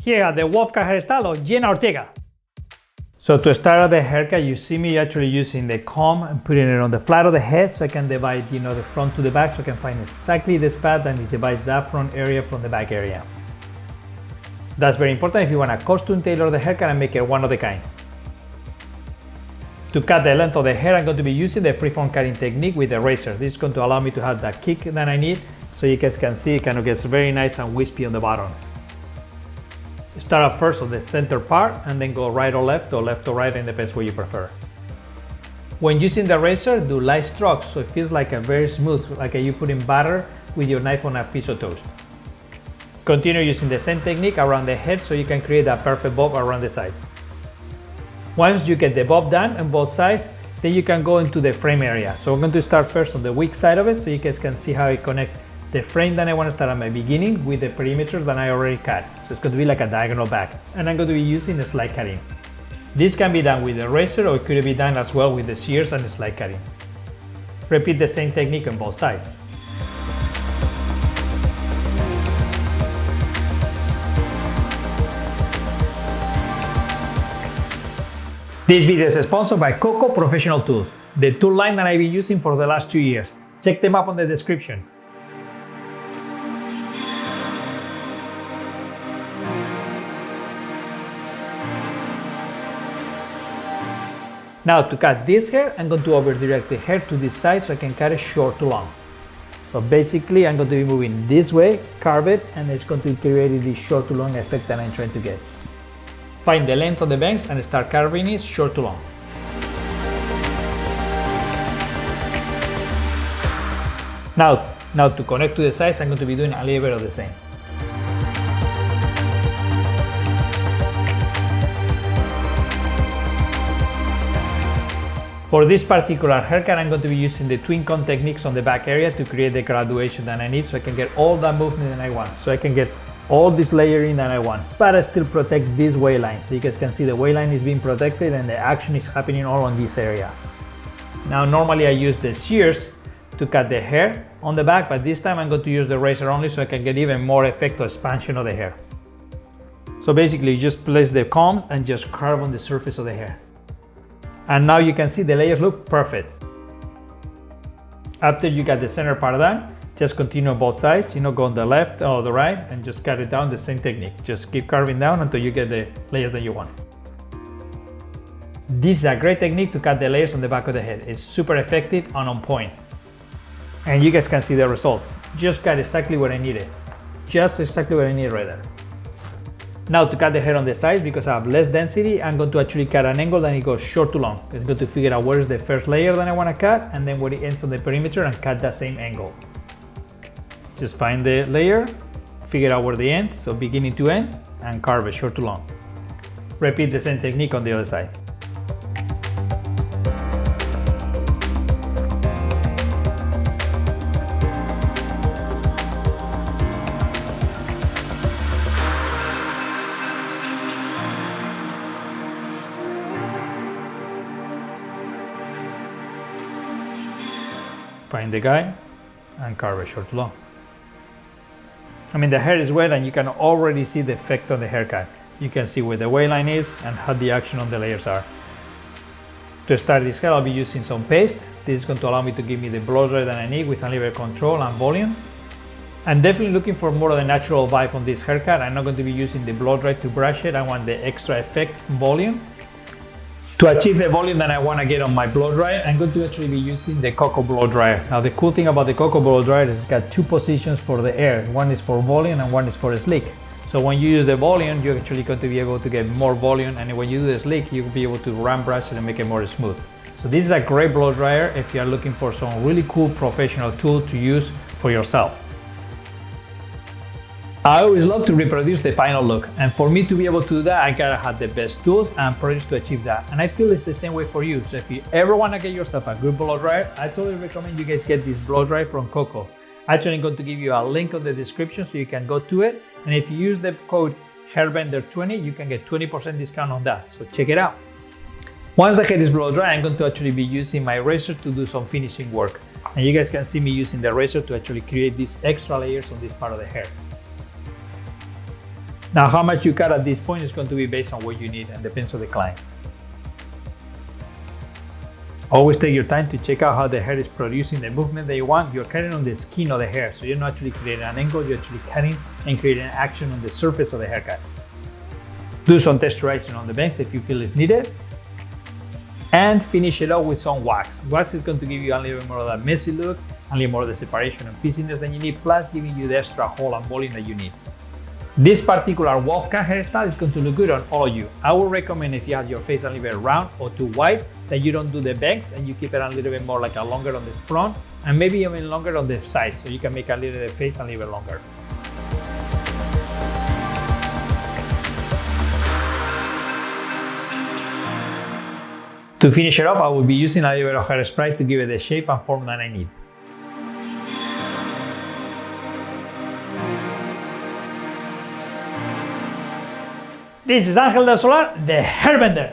Here at the Wolfgang Hairstyle of Jenna Ortega. So to start the haircut, you see me actually using the comb and putting it on the flat of the head so I can divide, the front to the back, so I can find exactly the spot and it divides that front area from the back area. That's very important if you want to costume tailor the haircut and make it one of a kind. To cut the length of the hair, I'm going to be using the freeform cutting technique with the razor. This is going to allow me to have that kick that I need, so you guys can see it kind of gets very nice and wispy on the bottom. Start off first on the center part and then go right or left or right, and depends what you prefer. When using the razor, do light strokes so it feels like a very smooth, like you putting butter with your knife on a piece of toast. Continue using the same technique around the head so you can create a perfect bob around the sides. Once you get the bob done on both sides, then you can go into the frame area. So I'm going to start first on the weak side of it so you guys can see how I connect the frame that I want to start at my beginning with the perimeter that I already cut. So it's going to be like a diagonal back. And I'm going to be using the slide cutting. This can be done with the razor or it could be done as well with the shears and the slide cutting. Repeat the same technique on both sides. This video is sponsored by Coco Professional Tools, the tool line that I've been using for the last 2 years. Check them up on the description. Now to cut this hair, I'm going to over direct the hair to this side so I can cut it short to long. So basically I'm going to be moving this way, carve it, and it's going to create this short to long effect that I'm trying to get. Find the length of the bangs and start carving it short to long. Now to connect to the sides, I'm going to be doing a little bit of the same. For this particular haircut, I'm going to be using the twin comb techniques on the back area to create the graduation that I need so I can get all that movement that I want. So I can get all this layering that I want, but I still protect this waistline. So you guys can see the waistline is being protected and the action is happening all on this area. Now normally I use the shears to cut the hair on the back, but this time I'm going to use the razor only so I can get even more effect of expansion of the hair. So basically you just place the combs and just carve on the surface of the hair. And now you can see the layers look perfect. After you got the center part done, just continue on both sides, go on the left or the right and just cut it down the same technique. Just keep carving down until you get the layer that you want. This is a great technique to cut the layers on the back of the head. It's super effective and on point. And you guys can see the result. Just cut exactly what I needed. Just exactly what I need right there. Now to cut the hair on the sides, because I have less density, I'm going to actually cut an angle that it goes short to long. It's going to figure out where is the first layer that I want to cut and then where it ends on the perimeter and cut that same angle. Just find the layer, figure out where the ends, so beginning to end, and carve it short to long. Repeat the same technique on the other side. Find the guy and carve it short to long. The hair is wet and you can already see the effect on the haircut. You can see where the waistline is and how the action on the layers are. To start this hair, I'll be using some paste. This is going to allow me to give me the blow dry that I need with a little bit of control and volume. I'm definitely looking for more of the natural vibe on this haircut. I'm not going to be using the blow dry to brush it. I want the extra effect volume. To achieve the volume that I want to get on my blow dryer, I'm going to actually be using the Coco blow dryer. Now the cool thing about the Coco blow dryer is it's got two positions for the air. One is for volume and one is for slick. So when you use the volume, you're actually going to be able to get more volume, and when you do the slick, you'll be able to round brush it and make it more smooth. So this is a great blow dryer if you're looking for some really cool professional tool to use for yourself. I always love to reproduce the final look, and for me to be able to do that, I gotta have the best tools and products to achieve that. And I feel it's the same way for you. So if you ever want to get yourself a good blow dryer, I totally recommend you guys get this blow dryer from Coco. Actually, I'm going to give you a link on the description so you can go to it. And if you use the code HAIRBENDER20, you can get 20% discount on that. So check it out. Once the hair is blow dry, I'm going to actually be using my razor to do some finishing work. And you guys can see me using the razor to actually create these extra layers on this part of the hair. Now, how much you cut at this point is going to be based on what you need and depends on the client. Always take your time to check out how the hair is producing the movement that you want. You're cutting on the skin of the hair, so you're not actually creating an angle, you're actually cutting and creating action on the surface of the haircut. Do some texturizing on the bangs if you feel it's needed. And finish it up with some wax. Wax is going to give you a little bit more of that messy look, a little more of the separation and pieciness that you need, plus giving you the extra hole and volume that you need. This particular wolf cut hairstyle is going to look good on all of you. I would recommend if you have your face a little bit round or too wide, that you don't do the bangs and you keep it a little bit more like a longer on the front and maybe even longer on the side, so you can make a little bit face a little bit longer. To finish it up, I will be using a little bit of hairspray to give it the shape and form that I need. This is Angel del Solar, the Hairbender.